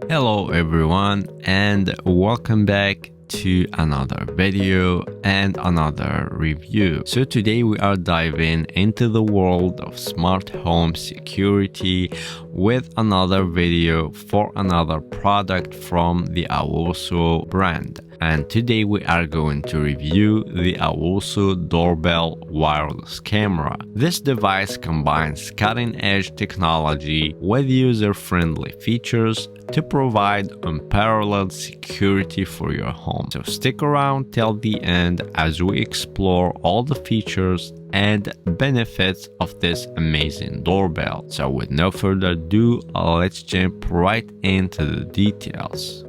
Hello everyone and welcome back to another video and another review. So today we are diving into the world of smart home security with another video for another product from the Aosu brand. And today we are going to review the Aosu Doorbell wireless camera. This device combines cutting-edge technology with user-friendly features to provide unparalleled security for your home. So stick around till the end as we explore all the features and benefits of this amazing doorbell. So with no further ado, let's jump right into the details.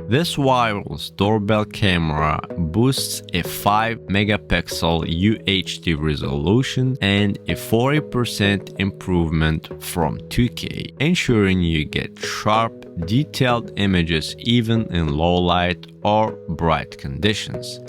This wireless doorbell camera boasts a 5-megapixel UHD resolution and a 40% improvement from 2K, ensuring you get sharp, detailed images even in low light or bright conditions.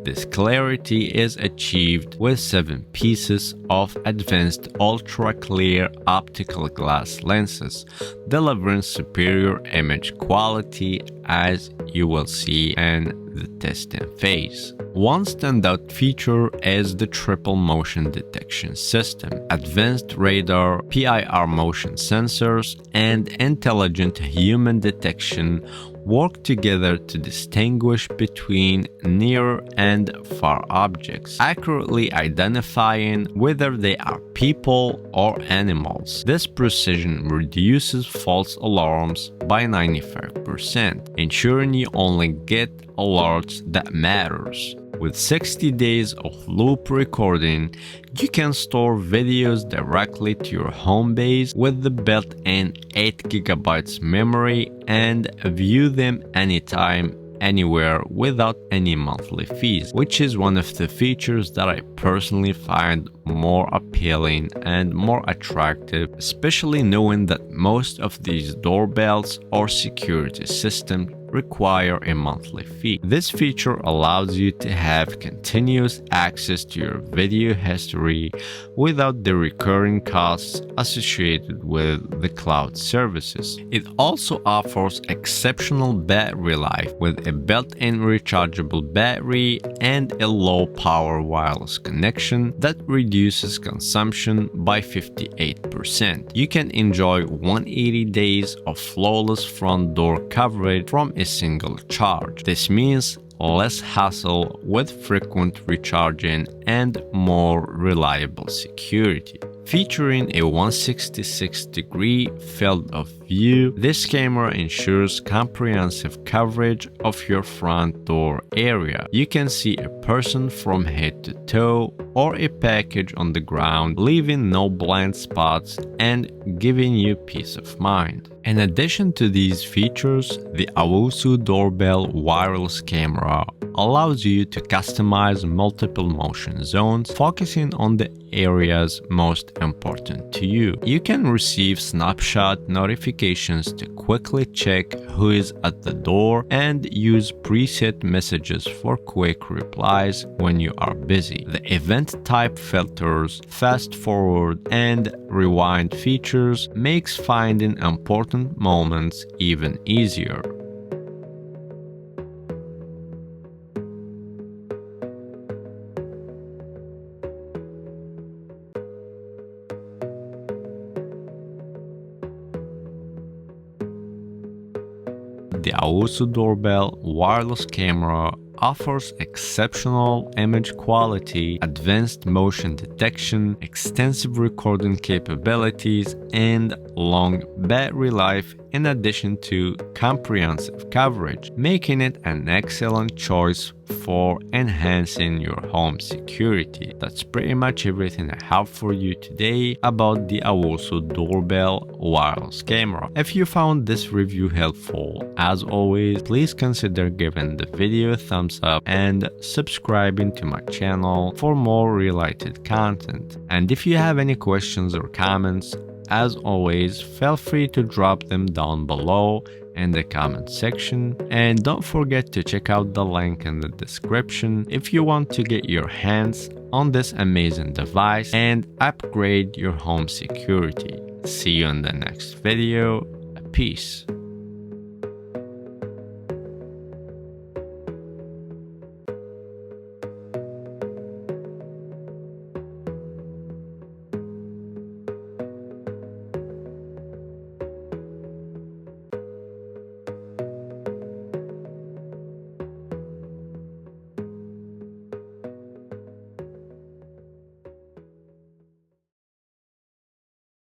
This clarity is achieved with 7 pieces of advanced ultra-clear optical glass lenses, delivering superior image quality as you will see in the testing phase. One standout feature is the triple motion detection system. Advanced radar, PIR motion sensors, and intelligent human detection work together to distinguish between near and far objects, accurately identifying whether they are people or animals. This precision reduces false alarms by 95%, ensuring you only get alerts that matters. With 60 days of loop recording, you can store videos directly to your home base with the built-in 8GB memory and view them anytime, anywhere without any monthly fees, which is one of the features that I personally find more appealing and more attractive, especially knowing that most of these doorbells or security systems require a monthly fee. This feature allows you to have continuous access to your video history without the recurring costs associated with the cloud services. It also offers exceptional battery life with a built-in rechargeable battery and a low-power wireless connection that reduces consumption by 58%. You can enjoy 180 days of flawless front door coverage from a single charge. This means less hassle with frequent recharging and more reliable security. Featuring a 166-degree field of view, this camera ensures comprehensive coverage of your front door area. You can see a person from head to toe or a package on the ground, leaving no blind spots and giving you peace of mind. In addition to these features, the Aosu Doorbell wireless camera allows you to customize multiple motion zones, focusing on the areas most important to you. You can receive snapshot notifications to quickly check who is at the door and use preset messages for quick replies when you are busy. The event type filters, fast forward and rewind features makes finding important moments even easier. The Aosu Doorbell wireless camera offers exceptional image quality, advanced motion detection, extensive recording capabilities, and long battery life in addition to comprehensive coverage, making it an excellent choice for enhancing your home security. That's pretty much everything I have for you today about the Aosu Doorbell wireless camera. If you found this review helpful, as always, please consider giving the video a thumbs up and subscribing to my channel for more related content. And if you have any questions or comments, as always, feel free to drop them down below in the comment section, and don't forget to check out the link in the description if you want to get your hands on this amazing device and upgrade your home security. See you in the next video. Peace.